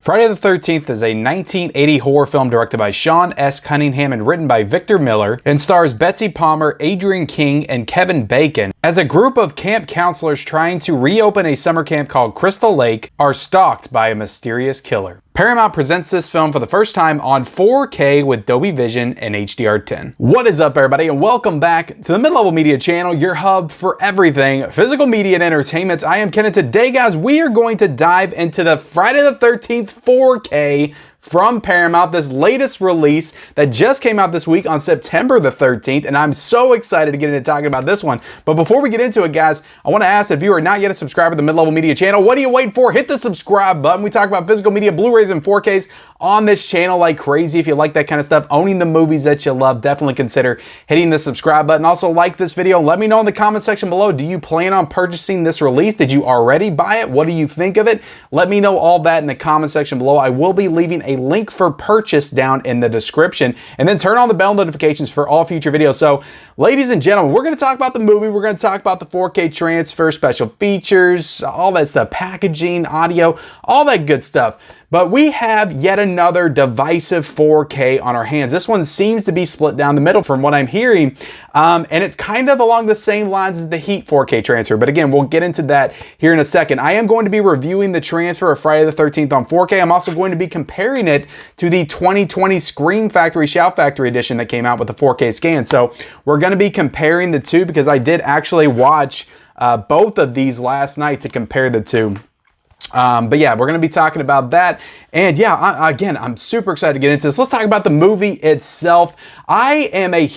Friday the 13th is a 1980 horror film directed by Sean S. Cunningham and written by Victor Miller, and stars Betsy Palmer, Adrienne King, and Kevin Bacon as a group of camp counselors trying to reopen a summer camp called Crystal Lake are stalked by a mysterious killer. Paramount presents this film for the first time on 4K with Dolby Vision and HDR10. What is up, everybody, and welcome back to the Mid-Level Media channel, your hub for everything physical media and entertainment. I am Ken, and today, guys, we are going to dive into the Friday the 13th 4K from Paramount, this latest release that just came out this week on September the 13th, and I'm so excited to get into talking about this one. But before we get into it, guys, I want to ask, if you are not yet a subscriber to the Mid-Level Media channel, what are you waiting for? Hit the subscribe button. We talk about physical media, Blu-rays, and 4Ks on this channel like crazy. If you like that kind of stuff, owning the movies that you love, definitely consider hitting the subscribe button. Also, like this video. Let me know in the comment section below, do you plan on purchasing this release? Did you already buy it? What do you think of it? Let me know all that in the comment section below. I will be leaving a link for purchase down in the description, and then turn on the bell notifications for all future videos. So, ladies and gentlemen, we're going to talk about the movie. We're going to talk about the 4K transfer, special features, all that stuff, packaging, audio, all that good stuff. But we have yet another divisive 4K on our hands. This one seems to be split down the middle from what I'm hearing. And it's kind of along the same lines as the Heat 4K transfer. But again, we'll get into that here in a second. I am going to be reviewing the transfer of Friday the 13th on 4K. I'm also going to be comparing it to the 2020 Scream Factory Shout Factory edition that came out with the 4K scan. So we're going to be comparing the two because I did actually watch both of these last night to compare the two. But yeah, we're going to be talking about that. And yeah, again, I'm super excited to get into this. Let's talk about the movie itself. I am a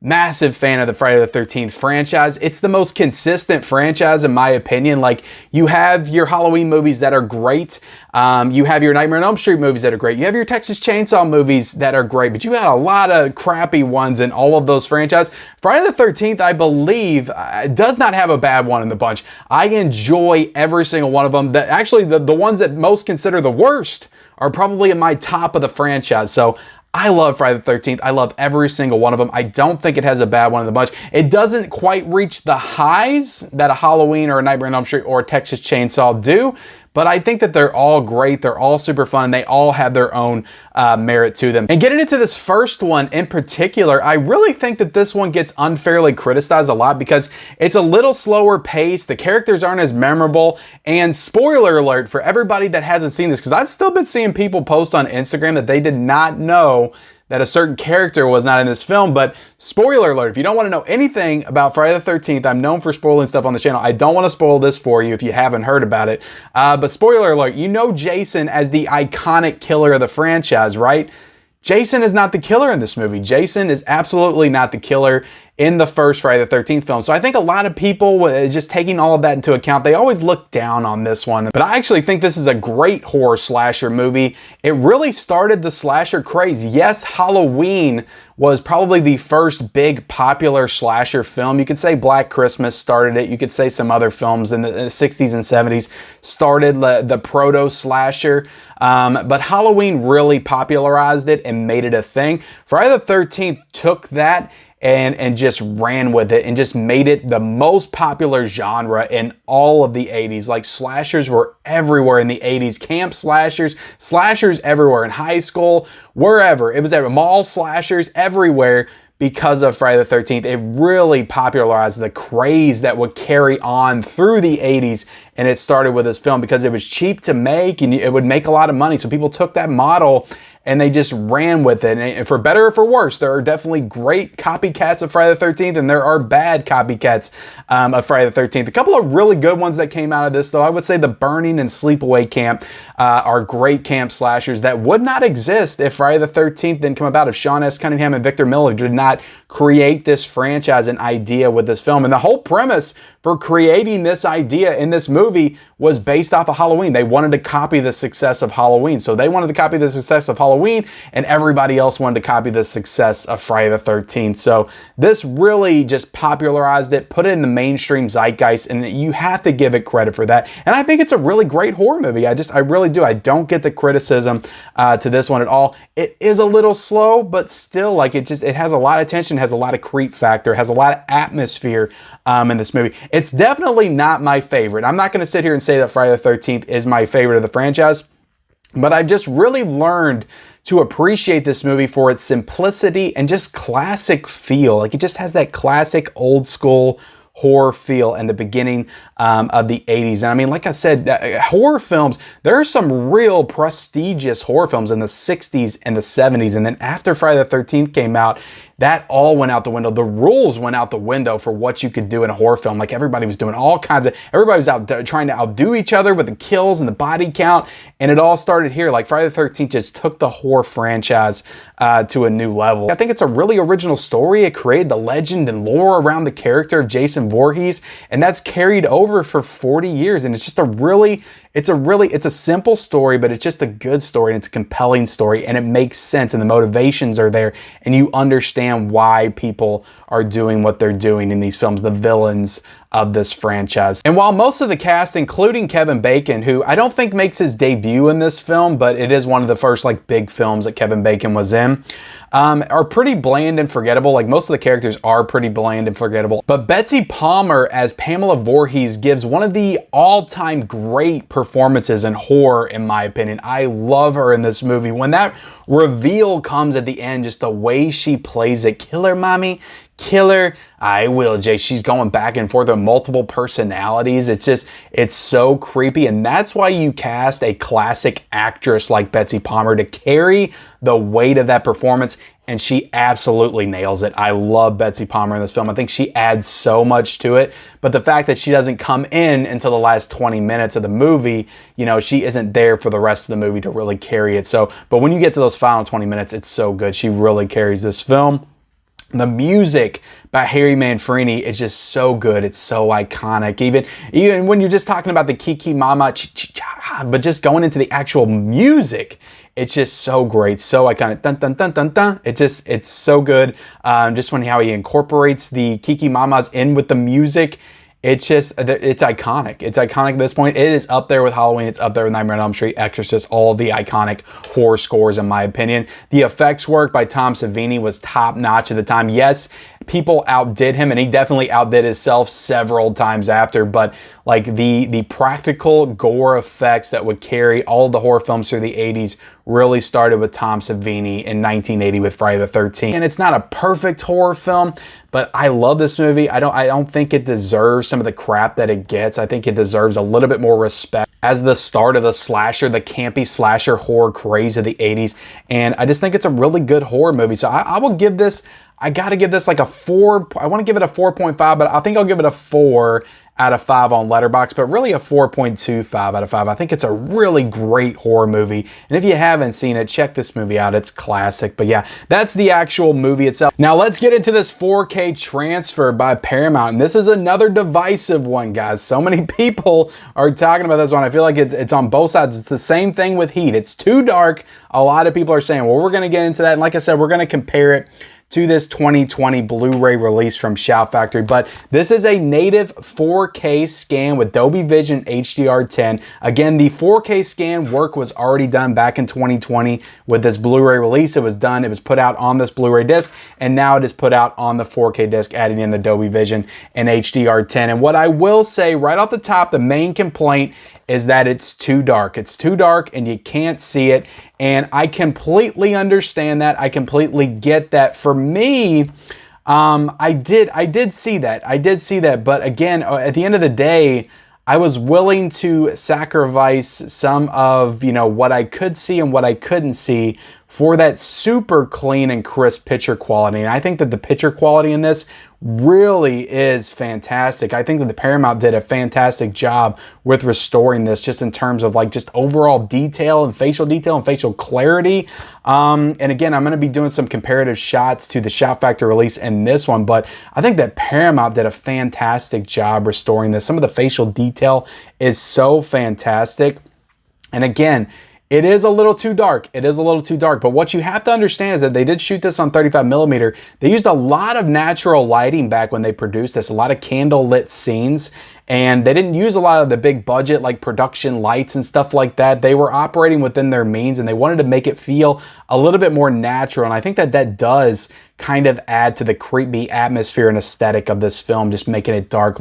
massive fan of the Friday the 13th franchise. It's the most consistent franchise, in my opinion. Like, you have your Halloween movies that are great. You have your Nightmare on Elm Street movies that are great. You have your Texas Chainsaw movies that are great, but you had a lot of crappy ones in all of those franchises. Friday the 13th, I believe, does not have a bad one in the bunch. I enjoy every single one of them. Actually, the ones that most consider the worst are probably in my top of the franchise. So I love Friday the 13th. I love every single one of them. I don't think it has a bad one in the bunch. It doesn't quite reach the highs that a Halloween or a Nightmare on Elm Street or a Texas Chainsaw do, but I think that they're all great. They're all super fun, and they all have their own merit to them. And getting into this first one in particular, I really think that this one gets unfairly criticized a lot because it's a little slower paced, the characters aren't as memorable, and spoiler alert for everybody that hasn't seen this, because I've still been seeing people post on Instagram that they did not know that a certain character was not in this film. But spoiler alert, if you don't want to know anything about Friday the 13th, I'm known for spoiling stuff on the channel. I don't want to spoil this for you if you haven't heard about it. But spoiler alert, you know Jason as the iconic killer of the franchise, right? Jason is not the killer in this movie. Jason is absolutely not the killer in the first Friday the 13th film. So I think a lot of people, just taking all of that into account, they always look down on this one. But I actually think this is a great horror slasher movie. It really started the slasher craze. Yes, Halloween was probably the first big popular slasher film. You could say Black Christmas started it. You could say some other films in the 60s and 70s started the proto slasher. But Halloween really popularized it and made it a thing. Friday the 13th took that and just ran with it and just made it the most popular genre in all of the 80s. Like, slashers were everywhere in the 80s. Camp slashers, slashers everywhere in high school, wherever. It was everywhere. Mall slashers everywhere. Because of Friday the 13th, it really popularized the craze that would carry on through the 80s. And it started with this film because it was cheap to make and it would make a lot of money. So people took that model and they just ran with it. And for better or for worse, there are definitely great copycats of Friday the 13th, and there are bad copycats of Friday the 13th. A couple of really good ones that came out of this, though. I would say The Burning and Sleepaway Camp are great camp slashers that would not exist if Friday the 13th didn't come about, if Sean S. Cunningham and Victor Miller did not create this franchise and idea with this film. And the whole premise for creating this idea in this movie was based off of Halloween. They wanted to copy the success of Halloween. So they wanted to copy the success of Halloween, and everybody else wanted to copy the success of Friday the 13th. So this really just popularized it, put it in the mainstream zeitgeist, and you have to give it credit for that. And I think it's a really great horror movie. I really do. I don't get the criticism to this one at all. It is a little slow, but still, like, it has a lot of tension, has a lot of creep factor, has a lot of atmosphere in this movie. It's definitely not my favorite. I'm not going to sit here and say that Friday the 13th is my favorite of the franchise. But I just really learned to appreciate this movie for its simplicity and just classic feel. Like, it just has that classic old school horror feel in the beginning of the 80s. And I mean, like I said, horror films, there are some real prestigious horror films in the 60s and the 70s. And then after Friday the 13th came out, that all went out the window. The rules went out the window for what you could do in a horror film. Like, everybody was doing all kinds of, everybody was out trying to outdo each other with the kills and the body count. And it all started here. Like, Friday the 13th just took the horror franchise to a new level. I think it's a really original story. It created the legend and lore around the character of Jason Voorhees, and that's carried over for 40 years. And it's just it's a simple story, but it's just a good story, and it's a compelling story, and it makes sense, and the motivations are there, and you understand why people are doing what they're doing in these films, the villains of this franchise. And while most of the cast, including Kevin Bacon, who I don't think makes his debut in this film, but it is one of the first like big films that Kevin Bacon was in, are pretty bland and forgettable. Like, most of the characters are pretty bland and forgettable. But Betsy Palmer as Pamela Voorhees gives one of the all-time great performances in horror, in my opinion. I love her in this movie. When that reveal comes at the end, just the way she plays it, kill her, mommy, kill her, I will, Jay. She's going back and forth with multiple personalities. It's so creepy. And that's why you cast a classic actress like Betsy Palmer to carry the weight of that performance. And she absolutely nails it. I love Betsy Palmer in this film. I think she adds so much to it. But the fact that she doesn't come in until the last 20 minutes of the movie, you know, she isn't there for the rest of the movie to really carry it. But when you get to those final 20 minutes, it's so good. She really carries this film. The music by Harry Manfredini is just so good. It's so iconic. Even when you're just talking about the Kiki Mama, but just going into the actual music, it's just so great, so iconic. Dun dun dun dun dun. It's so good. Just how he incorporates the Kiki Mamas in with the music. It's iconic. It's iconic at this point. It is up there with Halloween. It's up there with Nightmare on Elm Street, Exorcist, all the iconic horror scores, in my opinion. The effects work by Tom Savini was top notch at the time. Yes, people outdid him, and he definitely outdid himself several times after, but like the practical gore effects that would carry all the horror films through the 80s really started with Tom Savini in 1980 with Friday the 13th. And it's not a perfect horror film, but I love this movie. I don't think it deserves some of the crap that it gets. I think it deserves a little bit more respect as the start of the slasher, the campy slasher horror craze of the 80s. And I just think it's a really good horror movie. So I will give this, I gotta give this like a 4. I want to give it a 4.5, but I think I'll give it a 4 out of 5 on Letterboxd, but really a 4.25 out of 5. I think it's a really great horror movie. And if you haven't seen it, check this movie out. It's classic. But yeah, that's the actual movie itself. Now let's get into this 4K transfer by Paramount. And this is another divisive one, guys. So many people are talking about this one. I feel like it's on both sides. It's the same thing with Heat. It's too dark. A lot of people are saying, well, we're going to get into that. And like I said, we're going to compare it to this 2020 Blu-ray release from Shout Factory. But this is a native 4K scan with Dolby Vision HDR10. Again, the 4K scan work was already done back in 2020 with this Blu-ray release. It was done, it was put out on this Blu-ray disc, and now it is put out on the 4K disc, adding in the Dolby Vision and HDR10. And what I will say right off the top, the main complaint is that it's too dark. It's too dark and you can't see it. And I completely understand that. I completely get that. For me, I did see that. I did see that. But again, at the end of the day, I was willing to sacrifice some of, what I could see and what I couldn't see for that super clean and crisp picture quality. And I think that the picture quality in this really is fantastic. I think that the Paramount did a fantastic job with restoring this, just in terms of just overall detail and facial clarity. And again, I'm going to be doing some comparative shots to the Shout Factory release and this one, but I think that Paramount did a fantastic job restoring this. Some of the facial detail is so fantastic. And again, it is a little too dark. It is a little too dark. But what you have to understand is that they did shoot this on 35mm. They used a lot of natural lighting back when they produced this, a lot of candle lit scenes. And they didn't use a lot of the big budget production lights and stuff like that. They were operating within their means, and they wanted to make it feel a little bit more natural. And I think that that does kind of add to the creepy atmosphere and aesthetic of this film, just making it dark.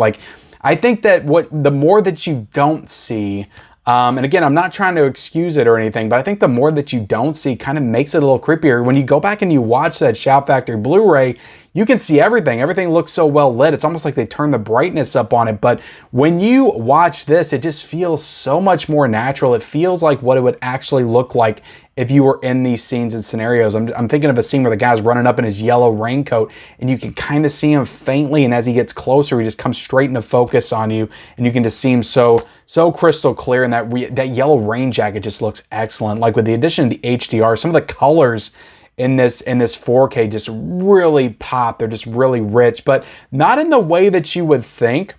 I think that the more that you don't see And again, I'm not trying to excuse it or anything, but I think the more that you don't see kind of makes it a little creepier. When you go back and you watch that Shout Factory Blu-ray, you can see everything. Everything looks so well lit. It's almost like they turn the brightness up on it. But when you watch this, it just feels so much more natural. It feels like what it would actually look like if you were in these scenes and scenarios. I'm thinking of a scene where the guy's running up in his yellow raincoat and you can kind of see him faintly, and as he gets closer, he just comes straight into focus on you, and you can just see him so crystal clear, and that yellow rain jacket just looks excellent. Like with the addition of the HDR, some of the colors in this 4K just really pop. They're just really rich, but not in the way that you would think.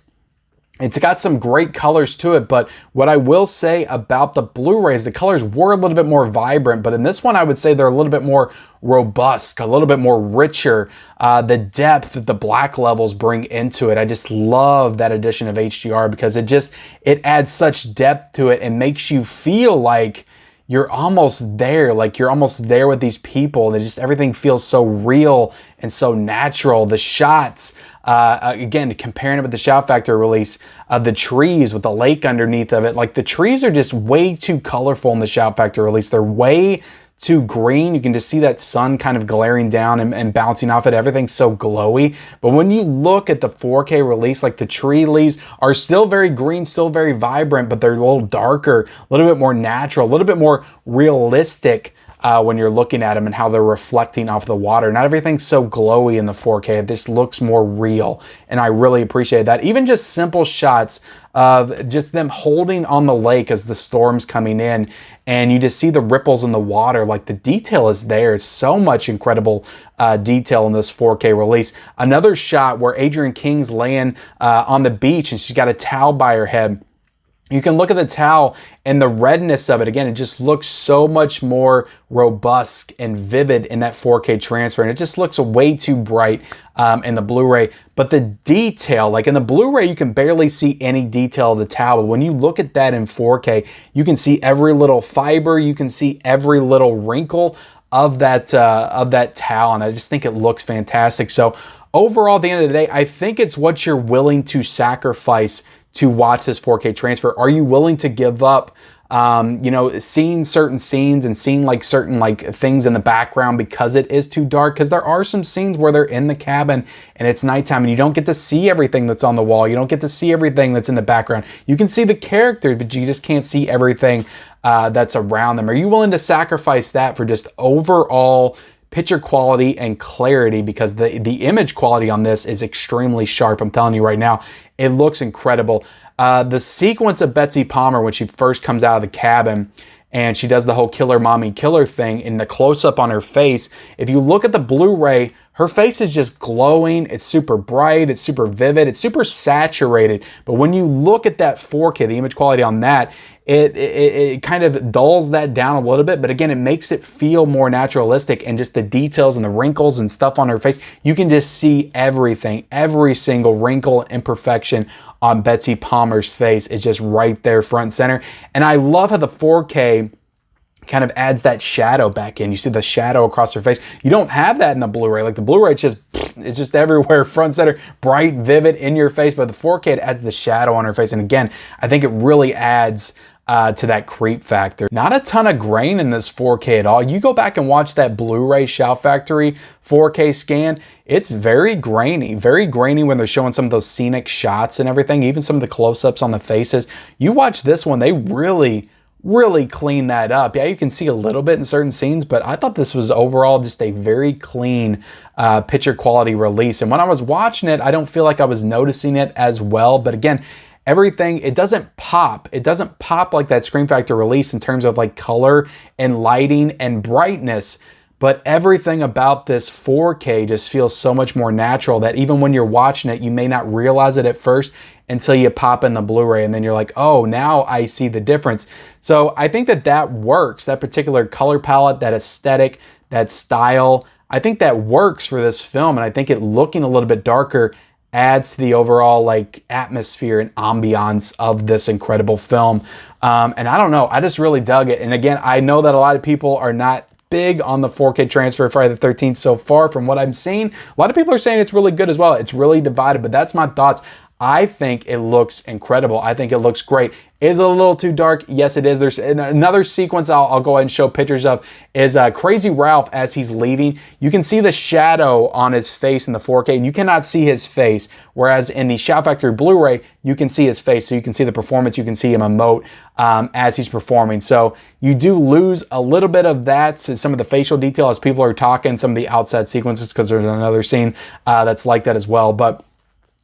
It's got some great colors to it, but what I will say about the Blu-rays, the colors were a little bit more vibrant, but in this one, I would say they're a little bit more robust, a little bit more richer. The depth that the black levels bring into it, I just love that addition of HDR because it adds such depth to it and makes you feel like you're almost there, like you're almost there with these people, and everything feels so real and so natural. The shots, again, comparing it with the Shout Factory release, the trees with the lake underneath of it, like the trees are just way too colorful in the Shout Factory release. They're way too green. You can just see that sun kind of glaring down and bouncing off it. Everything's so glowy. But when you look at the 4K release, like the tree leaves are still very green, still very vibrant, but they're a little darker, a little bit more natural, a little bit more realistic when you're looking at them and how they're reflecting off the water. Not everything's so glowy in the 4K. This looks more real, and I really appreciate that. Even just simple shots of just them holding on the lake as the storm's coming in, and you just see the ripples in the water. Like the detail is there. It's so much incredible detail in this 4K release. Another shot where Adrienne King's laying on the beach and she's got a towel by her head. You can look at the towel and the redness of it. Again, it just looks so much more robust and vivid in that 4K transfer. And it just looks way too bright in the Blu-ray. But the detail, like in the Blu-ray, you can barely see any detail of the towel. But when you look at that in 4K, you can see every little fiber. You can see every little wrinkle of that towel. And I just think it looks fantastic. So overall, at the end of the day, I think it's what you're willing to sacrifice to watch this 4K transfer. Are you willing to give up, seeing certain scenes and seeing like certain like things in the background because it is too dark? Because there are some scenes where they're in the cabin and it's nighttime and you don't get to see everything that's on the wall. You don't get to see everything that's in the background. You can see the characters, but you just can't see everything that's around them. Are you willing to sacrifice that for just overall picture quality and clarity? Because the image quality on this is extremely sharp. I'm telling you right now, it looks incredible. The sequence of Betsy Palmer when she first comes out of the cabin and she does the whole killer mommy killer thing in the close-up on her face. If you look at the Blu-ray, her face is just glowing. It's super bright. It's super vivid. It's super saturated. But when you look at that 4K, the image quality on that, it kind of dulls that down a little bit. But again, it makes it feel more naturalistic, and just the details and the wrinkles and stuff on her face, you can just see everything. Every single wrinkle and imperfection on Betsy Palmer's face is just right there front and center. And I love how the 4K kind of adds that shadow back in. You see the shadow across her face. You don't have that in the Blu-ray. Like the Blu-ray, it's just everywhere, front center, bright, vivid, in your face. But the 4K, it adds the shadow on her face. And again, I think it really adds to that creep factor. Not a ton of grain in this 4K at all. You go back and watch that Blu-ray Shout Factory 4K scan, it's very grainy when they're showing some of those scenic shots and everything, even some of the close-ups on the faces. You watch this one, they really clean that up. Yeah, you can see a little bit in certain scenes, but I thought this was overall just a very clean picture quality release. And when I was watching it, I don't feel like I was noticing it as well. But again, everything, it doesn't pop. It doesn't pop like that Scream Factory release in terms of like color and lighting and brightness. But everything about this 4K just feels so much more natural that even when you're watching it, you may not realize it at first until you pop in the Blu-ray, and then you're like, oh, now I see the difference. So I think that works. That particular color palette, that aesthetic, that style, I think that works for this film. And I think it looking a little bit darker adds to the overall like atmosphere and ambiance of this incredible film. And I don't know, I just really dug it. And again, I know that a lot of people are not big on the 4K transfer of Friday the 13th so far from what I'm seeing. A lot of people are saying it's really good as well. It's really divided, but that's my thoughts. I think it looks incredible. I think it looks great. Is it a little too dark? Yes, it is. There's another sequence I'll go ahead and show pictures of is Crazy Ralph as he's leaving. You can see the shadow on his face in the 4K, and you cannot see his face. Whereas in the Shout Factory Blu-ray, you can see his face. So you can see the performance. You can see him emote as he's performing. So you do lose a little bit of that, so some of the facial detail as people are talking, some of the outside sequences, because there's another scene that's like that as well. But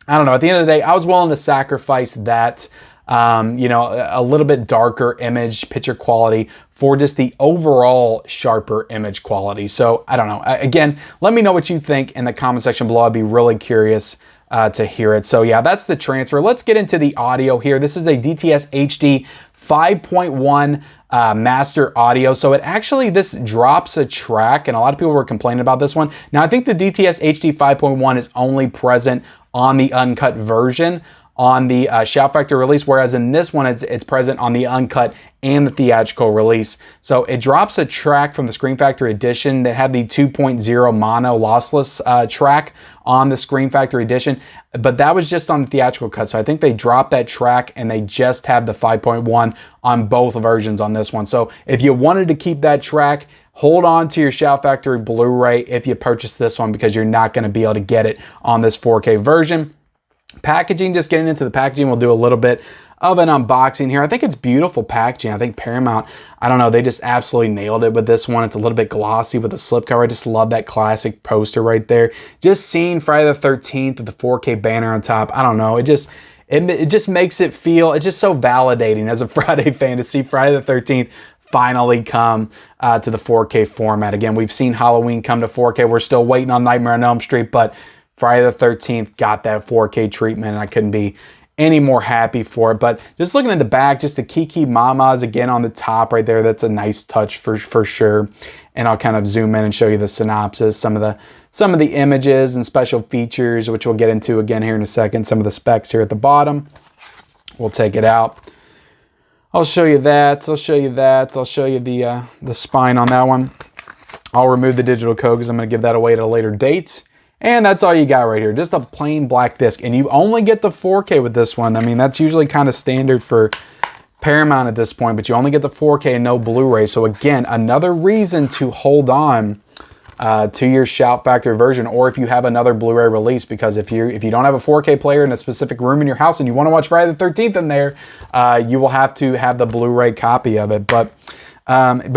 I don't know. At the end of the day, I was willing to sacrifice that, you know, a little bit darker image, picture quality for just the overall sharper image quality. So I don't know. Again, let me know what you think in the comment section below. I'd be really curious to hear it. So yeah, that's the transfer. Let's get into the audio here. This is a DTS HD 5.1 master audio. So it actually, this drops a track, and a lot of people were complaining about this one. Now I think the DTS HD 5.1 is only present on the uncut version on the Shout Factory release, whereas in this one it's present on the uncut and the theatrical release. So it drops a track from the Scream Factory edition that had the 2.0 mono lossless track on the Scream Factory edition, but that was just on the theatrical cut. So I think they dropped that track and they just have the 5.1 on both versions on this one. So if you wanted to keep that track, hold on to your Shout Factory Blu-ray if you purchase this one, because you're not going to be able to get it on this 4K version. Packaging, just getting into the packaging, we'll do a little bit of an unboxing here. I think it's beautiful packaging. I think Paramount, I don't know, they just absolutely nailed it with this one. It's a little bit glossy with the slipcover. I just love that classic poster right there. Just seeing Friday the 13th with the 4K banner on top, I don't know, it just makes it feel, it's just so validating as a Friday fan to see Friday the 13th finally come to the 4K format. Again, we've seen Halloween come to 4K. We're still waiting on Nightmare on Elm Street, but Friday the 13th got that 4K treatment, and I couldn't be any more happy for it. But just looking at the back, just the Kiki Mamas again on the top right there. That's a nice touch for sure. And I'll kind of zoom in and show you the synopsis, some of the images and special features, which we'll get into again here in a second. Some of the specs here at the bottom. We'll take it out. I'll show you that. I'll show you that. I'll show you the spine on that one. I'll remove the digital code because I'm going to give that away at a later date. And that's all you got right here, just a plain black disc. And you only get the 4K with this one. I mean, that's usually kind of standard for Paramount at this point, but you only get the 4K and no Blu-ray. So again, another reason to hold on to your Shout Factory version, or if you have another Blu-ray release, because if you don't have a 4K player in a specific room in your house and you want to watch Friday the 13th in there, you will have to have the Blu-ray copy of it. But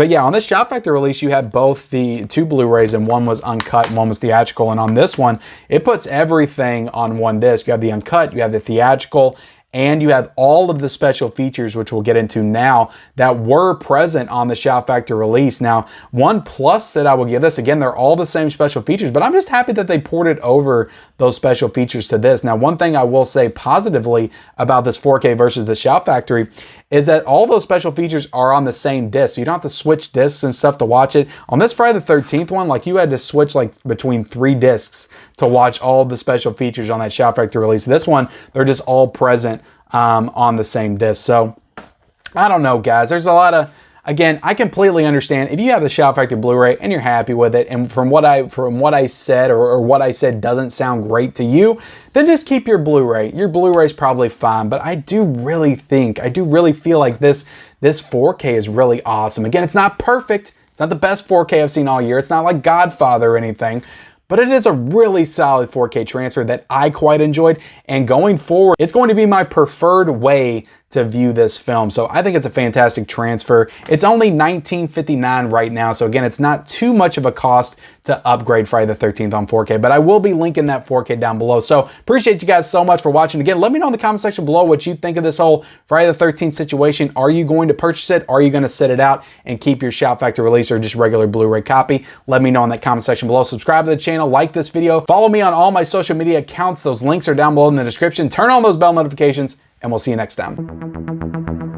yeah, on this Shout Factory release, you had both the two Blu-rays, and one was uncut and one was theatrical. And on this one, it puts everything on one disc. You have the uncut, you have the theatrical, and you have all of the special features, which we'll get into now, that were present on the Shout Factory release. Now, one plus that I will give this, again, they're all the same special features, but I'm just happy that they ported over those special features to this. Now, one thing I will say positively about this 4K versus the Shout Factory is that all those special features are on the same disc. So you don't have to switch discs and stuff to watch it. On this Friday the 13th one, like, you had to switch like between 3 discs to watch all the special features on that Shout Factory release. This one, they're just all present on the same disc. So I don't know, guys. There's a lot of, again, I completely understand if you have the Shout Factory Blu-ray and you're happy with it, and from what I said or what I said doesn't sound great to you, then just keep your Blu-ray. Your Blu-ray is probably fine, but I do really feel like this 4K is really awesome. Again, it's not perfect. It's not the best 4K I've seen all year. It's not like Godfather or anything, but it is a really solid 4K transfer that I quite enjoyed. And going forward, it's going to be my preferred way to view this film. So I think it's a fantastic transfer. It's only $19.59 right now. So again, it's not too much of a cost to upgrade Friday the 13th on 4K, but I will be linking that 4K down below. So appreciate you guys so much for watching. Again, let me know in the comment section below what you think of this whole Friday the 13th situation. Are you going to purchase it? Are you going to sit it out and keep your Shout Factory release or just regular Blu-ray copy? Let me know in that comment section below. Subscribe to the channel, like this video, follow me on all my social media accounts. Those links are down below in the description. Turn on those bell notifications, and we'll see you next time.